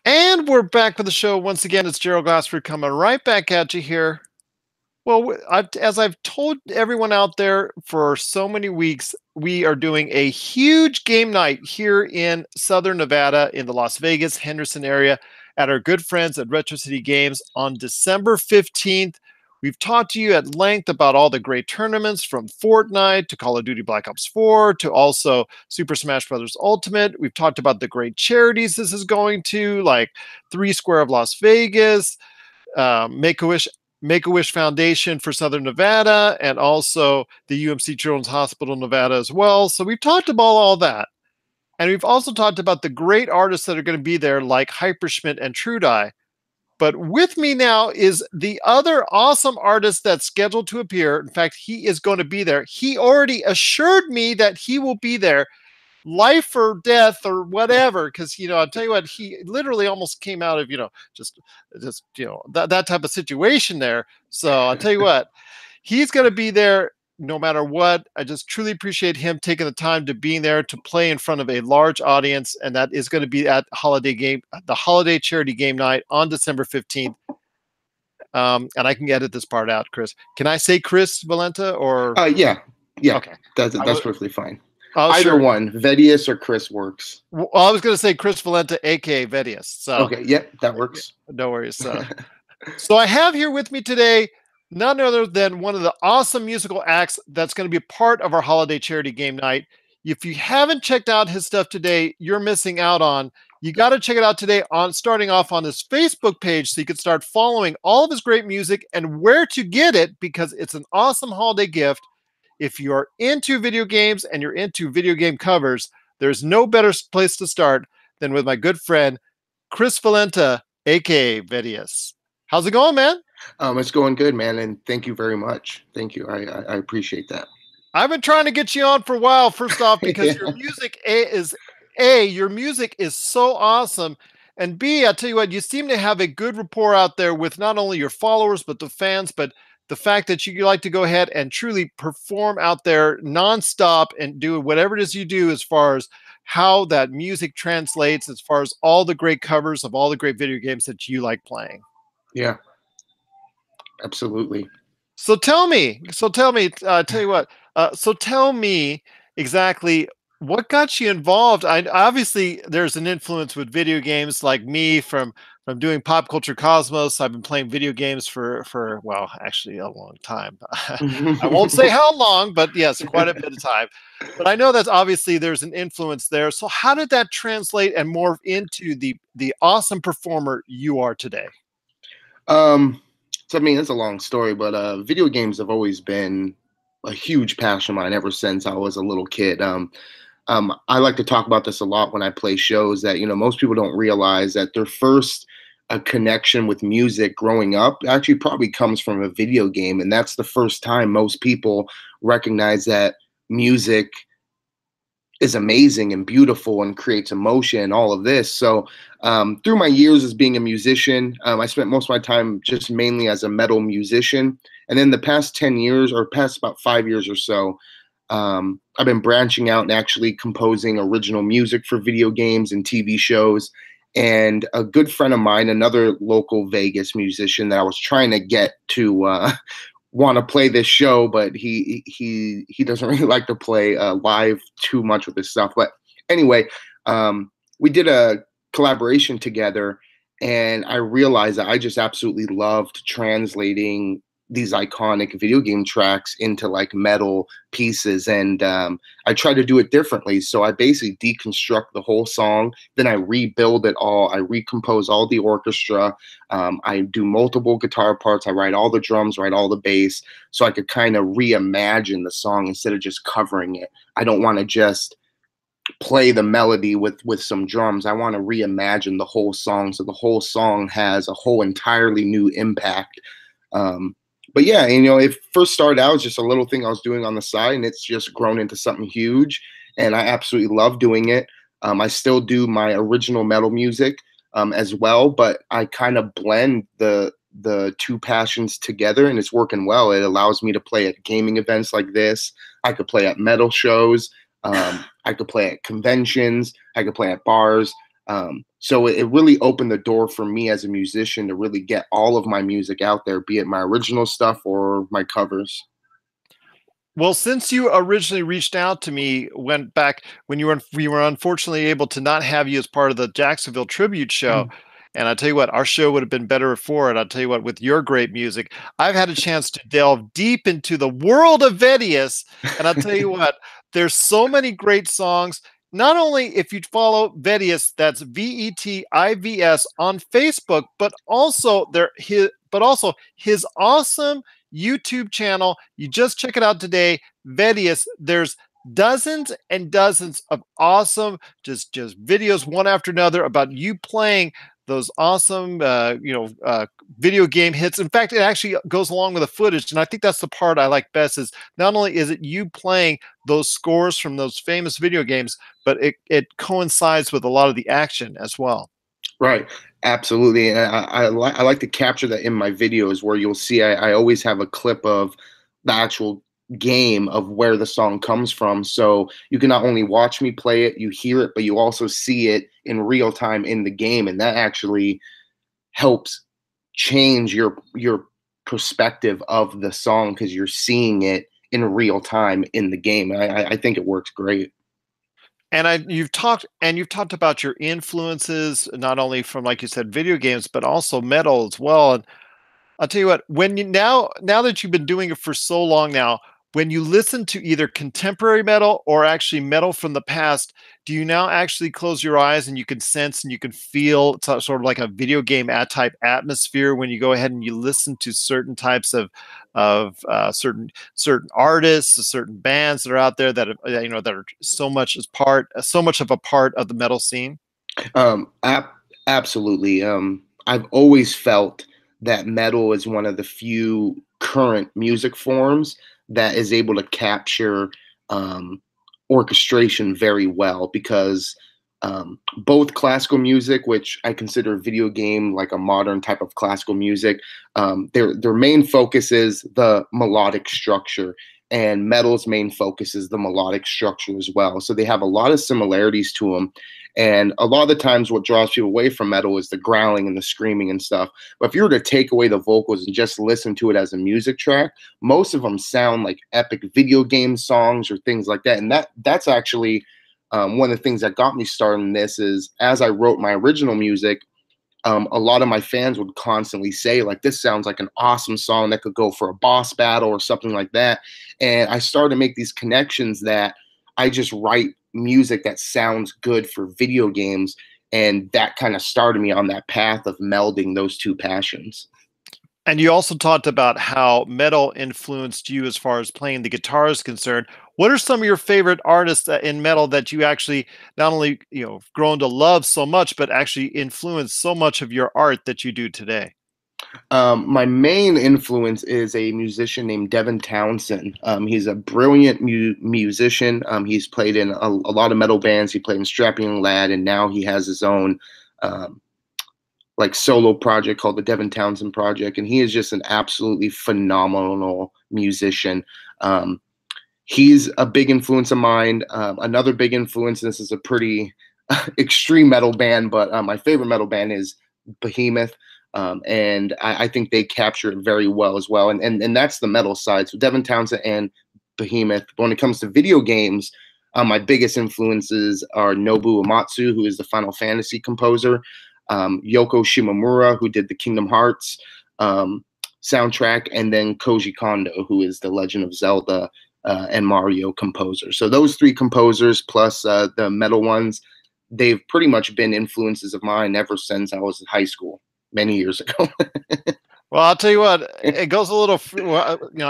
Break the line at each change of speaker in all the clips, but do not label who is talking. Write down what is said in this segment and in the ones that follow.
And we're back with the show once again. It's Gerald Glassford coming right back at you here. Well, as I've told everyone out there for so many weeks, we are doing a huge game night here in Southern Nevada in the Las Vegas, Henderson area at our good friends at Retro City Games on December 15th. We've talked to you at length about all the great tournaments from Fortnite to Call of Duty Black Ops 4 to also Super Smash Bros. Ultimate. We've talked about the great charities this is going to, like Three Square of Las Vegas, Make-A-Wish Foundation for Southern Nevada, and also the UMC Children's Hospital Nevada as well. So we've talked about all that. And we've also talked about the great artists that are going to be there, like Hyperschmidt and Trudai. But with me now is the other awesome artist that's scheduled to appear. In fact, he is going to be there. He already assured me that he will be there, life or death or whatever, because I'll tell you what, he literally almost came out of just that type of situation there. So I'll tell you what, he's going to be there no matter what. I just truly appreciate him taking the time to being there to play in front of a large audience, and that is going to be at the holiday charity game night on December 15th. And I can edit this part out, Chris. Can I say Chris Valenta or?
Yeah.
Okay.
That's perfectly fine.
Oh,
Either
sure.
one, Vetivs or Chris works.
Well, I was going to say Chris Valenta, aka Vetivs. So
Okay, yep, that works.
no worries. So I have here with me today none other than one of the awesome musical acts that's going to be a part of our holiday charity game night. If you haven't checked out his stuff today, you're missing out on. You got to check it out today on starting off on his Facebook page so you can start following all of his great music and where to get it, because it's an awesome holiday gift. If you're into video games and you're into video game covers, there's no better place to start than with my good friend, Chris Valenta, aka Vetivs. How's it going, man?
It's going good, man, and thank you very much. Thank you. I appreciate that.
I've been trying to get you on for a while, first off, because
Yeah.
your music is so awesome. And B, I tell you what, you seem to have a good rapport out there with not only your followers, but the fans, but the fact that you like to go ahead and truly perform out there nonstop and do whatever it is you do as far as how that music translates, as far as all the great covers of all the great video games that you like playing.
Yeah, absolutely.
So tell me, tell you what, so tell me exactly what got you involved. Obviously there's an influence with video games, like me from doing Pop Culture Cosmos. I've been playing video games for well, actually a long time. I won't say how long, but yes, quite a bit of time. But I know that obviously there's an influence there. So how did that translate and morph into the awesome performer you are today?
So I mean, it's a long story, but video games have always been a huge passion of mine ever since I was a little kid. I like to talk about this a lot when I play shows, that most people don't realize that their first connection with music growing up actually probably comes from a video game, and that's the first time most people recognize that music is amazing and beautiful and creates emotion and all of this. So through my years as being a musician, I spent most of my time just mainly as a metal musician. And then the past 10 years, or past about 5 years or so, I've been branching out and actually composing original music for video games and TV shows. And a good friend of mine, another local Vegas musician that I was trying to get to want to play this show, but he doesn't really like to play live too much with this stuff. But anyway, we did a collaboration together, and I realized that I just absolutely loved translating these iconic video game tracks into like metal pieces, and I try to do it differently. So I basically deconstruct the whole song, then I rebuild it all, I recompose all the orchestra, I do multiple guitar parts, I write all the drums, write all the bass, so I could kind of reimagine the song instead of just covering it. I don't want to just play the melody with some drums. I want to reimagine the whole song, so the whole song has a whole entirely new impact. But yeah, it first started out as just a little thing I was doing on the side, and it's just grown into something huge, and I absolutely love doing it. I still do my original metal music as well, but I kind of blend the two passions together, and it's working well. It allows me to play at gaming events like this. I could play at metal shows. I could play at conventions. I could play at bars. So it really opened the door for me as a musician to really get all of my music out there, be it my original stuff or my covers.
Well, since you originally reached out to me, went back when we were unfortunately able to not have you as part of the Jacksonville tribute show. And I tell you what, our show would have been better for it. I'll tell you what, with your great music, I've had a chance to delve deep into the world of Vedius. And I'll tell you what, there's so many great songs. Not only if you follow Vetius, that's Vetivs on Facebook, but also his awesome YouTube channel. You just check it out today, Vedius. There's dozens and dozens of awesome just videos one after another about you playing those awesome video game hits. In fact, it actually goes along with the footage, and I think that's the part I like best. Is not only is it you playing those scores from those famous video games, but it coincides with a lot of the action as well.
Right. Absolutely. And I like to capture that in my videos where you'll see I always have a clip of the actual game of where the song comes from. So you can not only watch me play it, you hear it, but you also see it in real time in the game. And that actually helps change your perspective of the song because you're seeing it in real time in the game. I think it works great.
And you've talked about your influences, not only from, like you said, video games, but also metal as well. And I'll tell you what, when you now that you've been doing it for so long now, when you listen to either contemporary metal or actually metal from the past, do you now actually close your eyes and you can sense and you can feel sort of like a video game type atmosphere when you go ahead and you listen to certain types of certain artists, certain bands that are out there that that are so much of a part of the metal scene?
Um, ab- Absolutely. I've always felt that metal is one of the few current music forms that is able to capture um, orchestration very well because both classical music, which I consider video game like a modern type of classical music, their main focus is the melodic structure. And metal's main focus is the melodic structure as well. So they have a lot of similarities to them. And a lot of the times, what draws people away from metal is the growling and the screaming and stuff. But if you were to take away the vocals and just listen to it as a music track, most of them sound like epic video game songs or things like that. And that's actually one of the things that got me started in this is as I wrote my original music, a lot of my fans would constantly say, like, this sounds like an awesome song that could go for a boss battle or something like that. And I started to make these connections that I just write music that sounds good for video games. And that kind of started me on that path of melding those two passions.
And you also talked about how metal influenced you as far as playing the guitar is concerned. What are some of your favorite artists in metal that you actually not only grown to love so much, but actually influenced so much of your art that you do today?
My main influence is a musician named Devin Townsend. He's a brilliant musician. He's played in a lot of metal bands. He played in Strapping Young Lad, and now he has his own um, like solo project called the Devin Townsend Project. And he is just an absolutely phenomenal musician. Um, he's a big influence of mine. Another big influence. This is a pretty extreme metal band, but my favorite metal band is Behemoth. And I think they capture it very well as well. And that's the metal side. So Devin Townsend and Behemoth. But when it comes to video games, my biggest influences are Nobuo Uematsu, who is the Final Fantasy composer, Yoko Shimomura, who did the Kingdom Hearts um, soundtrack, and then Koji Kondo, who is the Legend of Zelda and Mario composer. So those three composers plus the metal ones, they've pretty much been influences of mine ever since I was in high school many years ago.
Well, I'll tell you what, it goes a little,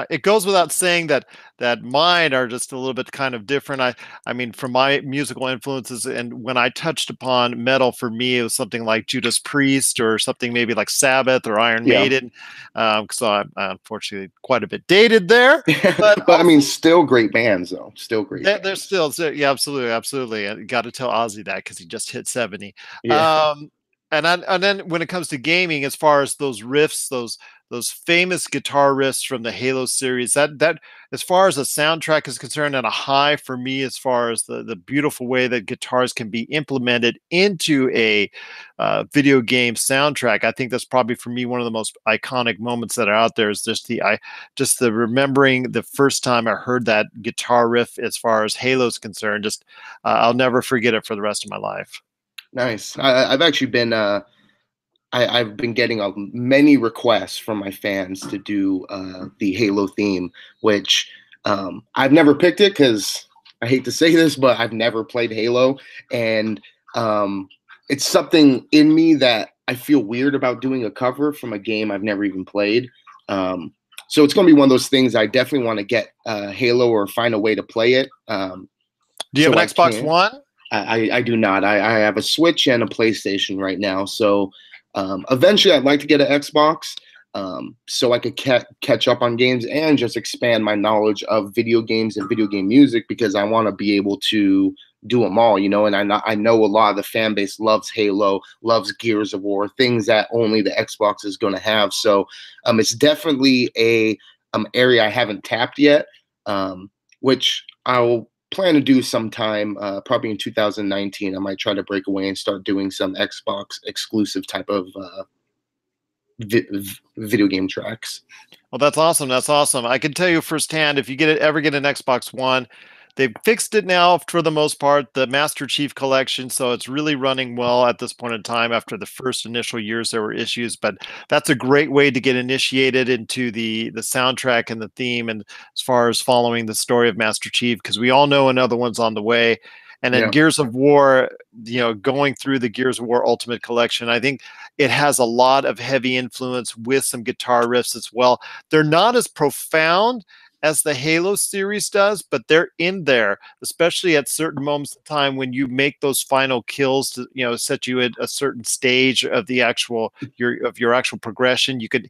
it goes without saying that mine are just a little bit kind of different. I mean, from my musical influences, and when I touched upon metal, for me, it was something like Judas Priest or something maybe like Sabbath or Iron
Yeah.
Maiden. So I'm unfortunately quite a bit dated there, but
But I mean,
also
still great bands, though. Still great
they're
bands.
still, yeah, absolutely, absolutely. And got to tell Ozzy that because he just hit 70.
Yeah.
Um, And then when it comes to gaming, as far as those riffs, those famous guitar riffs from the Halo series, that as far as the soundtrack is concerned, and a high for me as far as the beautiful way that guitars can be implemented into a video game soundtrack. I think that's probably for me one of the most iconic moments that are out there. Is just the remembering the first time I heard that guitar riff as far as Halo's concerned. Just I'll never forget it for the rest of my life.
Nice. I've actually been I've been getting many requests from my fans to do the Halo theme, which I've never picked it because I hate to say this, but I've never played Halo, and it's something in me that I feel weird about doing a cover from a game I've never even played. So it's going to be one of those things I definitely want to get Halo or find a way to play it.
Do you have
So
an
I
Xbox
can.
One?
I do not. I have a Switch and a PlayStation right now. So eventually, I'd like to get an Xbox so I could catch up on games and just expand my knowledge of video games and video game music because I want to be able to do them all, you know. And I know a lot of the fan base loves Halo, loves Gears of War, things that only the Xbox is going to have. So it's definitely a area I haven't tapped yet, which I'll plan to do sometime, probably in 2019. I might try to break away and start doing some Xbox exclusive type of video game tracks.
Well, that's awesome. That's awesome. I can tell you firsthand, if you ever get an Xbox One, they've fixed it now for the most part, the Master Chief Collection, so it's really running well at this point in time. After the first initial years, there were issues, but that's a great way to get initiated into the soundtrack and the theme, and as far as following the story of Master Chief, because we all know another one's on the way. And then
Yeah.
Gears of War, going through the Gears of War Ultimate Collection, I think it has a lot of heavy influence with some guitar riffs as well. They're not as profound as the Halo series does, but they're in there, especially at certain moments of time when you make those final kills to, set you at a certain stage of the actual your actual progression. You can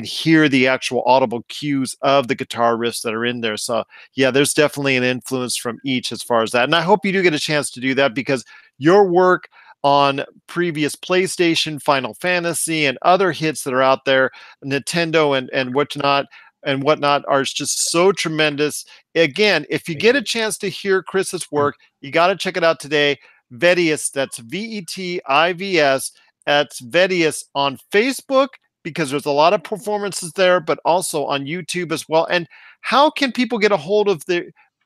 hear the actual audible cues of the guitar riffs that are in there. So yeah, there's definitely an influence from each as far as that. And I hope you do get a chance to do that because your work on previous PlayStation, Final Fantasy, and other hits that are out there, Nintendo and whatnot are just so tremendous. Again, if you
Thank
get a
you.
chance to hear Chris's work, you got to check it out today. Vetivs, that's Vetivs. That's Vetivs on Facebook because there's a lot of performances there, but also on YouTube as well. And how can people get a hold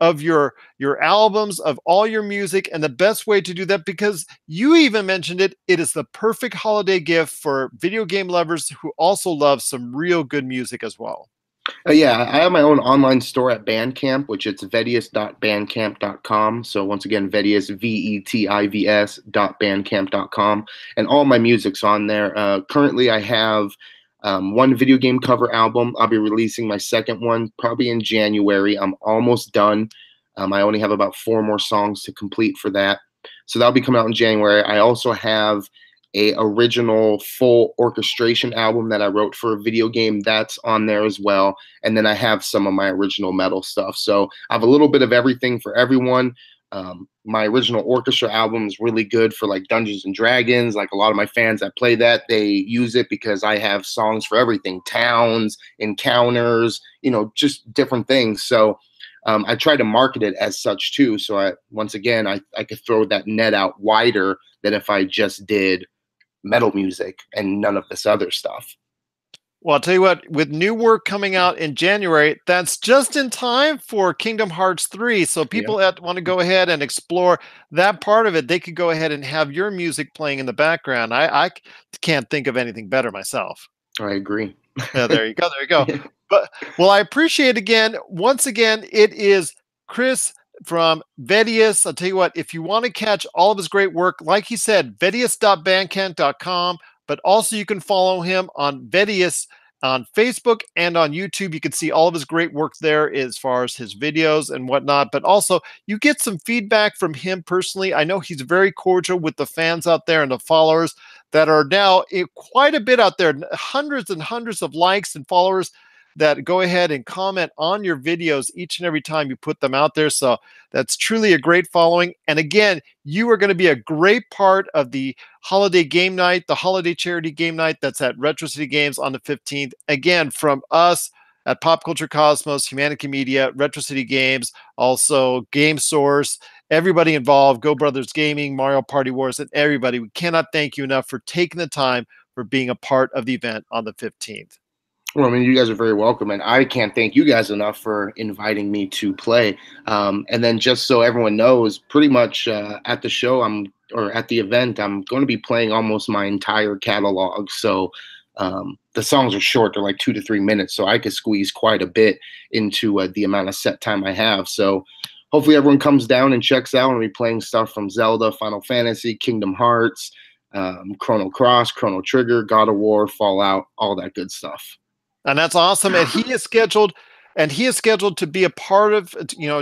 of your albums, of all your music, and the best way to do that, because you even mentioned it is the perfect holiday gift for video game lovers who also love some real good music as well.
Yeah, I have my own online store at Bandcamp, which it's vetivs.bandcamp.com. So once again, Vetivs, Vetivs.bandcamp.com. And all my music's on there. Currently, I have one video game cover album. I'll be releasing my second one probably in January. I'm almost done. I only have about 4 more songs to complete for that. So that'll be coming out in January. I also have a original full orchestration album that I wrote for a video game that's on there as well. And then I have some of my original metal stuff. So I have a little bit of everything for everyone. My original orchestra album is really good for like Dungeons and Dragons. Like a lot of my fans that play that, they use it because I have songs for everything, towns, encounters, just different things. So I try to market it as such too. So once again, I could throw that net out wider than if I just did metal music and none of this other stuff.
Well, I'll tell you what, with new work coming out in January, that's just in time for Kingdom Hearts 3. So
Yeah,
people that want to go ahead and explore that part of it, they could go ahead and have your music playing in the background. I can't think of anything better myself.
I agree.
Yeah, there you go. There you go. But well, I appreciate again. Once again, it is Chris from Vetivs. I'll tell you what, if you want to catch all of his great work, like he said, vetivs.bandcamp.com, but also you can follow him on Vetivs on Facebook and on YouTube. You can see all of his great work there as far as his videos and whatnot, but also you get some feedback from him personally. I know he's very cordial with the fans out there and the followers that are now quite a bit out there, hundreds and hundreds of likes and followers. that go ahead and comment on your videos each and every time you put them out there. So that's truly a great following. And again, you are going to be a great part of the holiday game night, the holiday charity game night that's at Retro City Games on the 15th. Again, from us at Pop Culture Cosmos, Humanity Media, Retro City Games, also Game Source, everybody involved, Go Brothers Gaming, Mario Party Wars, and everybody. We cannot thank you enough for taking the time for being a part of the event on the 15th.
Well, I mean, you guys are very welcome, and I can't thank you guys enough for inviting me to play. And then, just so everyone knows, pretty much at the show, or at the event, I'm going to be playing almost my entire catalog. So the songs are short; they're like 2 to 3 minutes, so I could squeeze quite a bit into the amount of set time I have. So hopefully, everyone comes down and checks out. And be playing stuff from Zelda, Final Fantasy, Kingdom Hearts, Chrono Cross, Chrono Trigger, God of War, Fallout, all that good stuff.
And that's awesome. And he is scheduled to be a part of,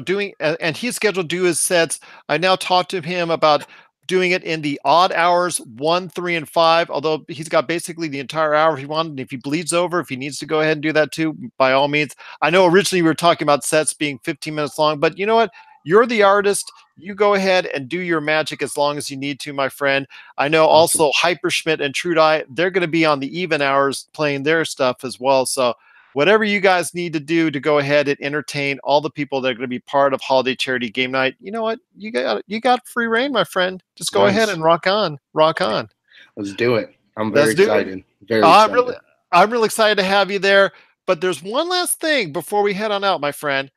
doing, and he's scheduled to do his sets. I now talked to him about doing it in the odd hours, 1, 3, and 5, although he's got basically the entire hour if he wanted. And if he bleeds over, if he needs to go ahead and do that too, by all means. I know originally we were talking about sets being 15 minutes long, but you know what? You're the artist. You go ahead and do your magic as long as you need to, my friend. I know
Awesome.
also Hyperschmidt and Trudai, they're going to be on the even hours playing their stuff as well. So whatever you guys need to do to go ahead and entertain all the people that are going to be part of Holiday Charity Game Night, you know what? You got free reign, my friend. Just go ahead
Nice.
and rock on. Rock on.
Let's do it. I'm very
Let's do it.
excited. Very
I'm really
excited.
I'm really excited to have you there. But there's one last thing before we head on out, my friend.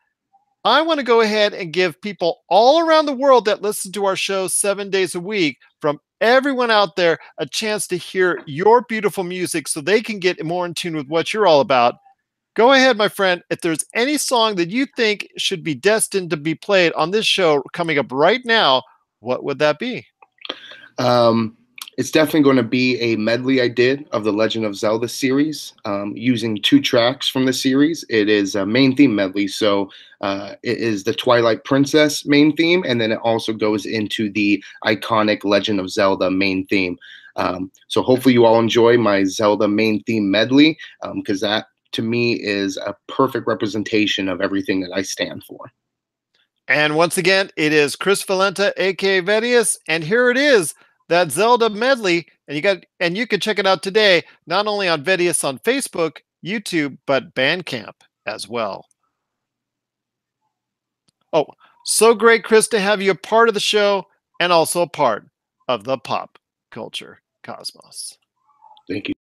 I want to go ahead and give people all around the world that listen to our show 7 days a week, from everyone out there, a chance to hear your beautiful music so they can get more in tune with what you're all about. Go ahead, my friend. If there's any song that you think should be destined to be played on this show coming up right now, what would that be?
Um, it's definitely going to be a medley I did of the Legend of Zelda series, using 2 tracks from the series. It is a main theme medley, so it is the Twilight Princess main theme, and then it also goes into the iconic Legend of Zelda main theme. So hopefully you all enjoy my Zelda main theme medley, because that to me is a perfect representation of everything that I stand for.
And once again, it is Chris Valenta, aka Vetivs, and here it is, that Zelda medley. And you can check it out today, not only on Vetivs on Facebook, YouTube, but Bandcamp as well. Oh, so great, Chris, to have you a part of the show and also a part of the Pop Culture Cosmos.
Thank you.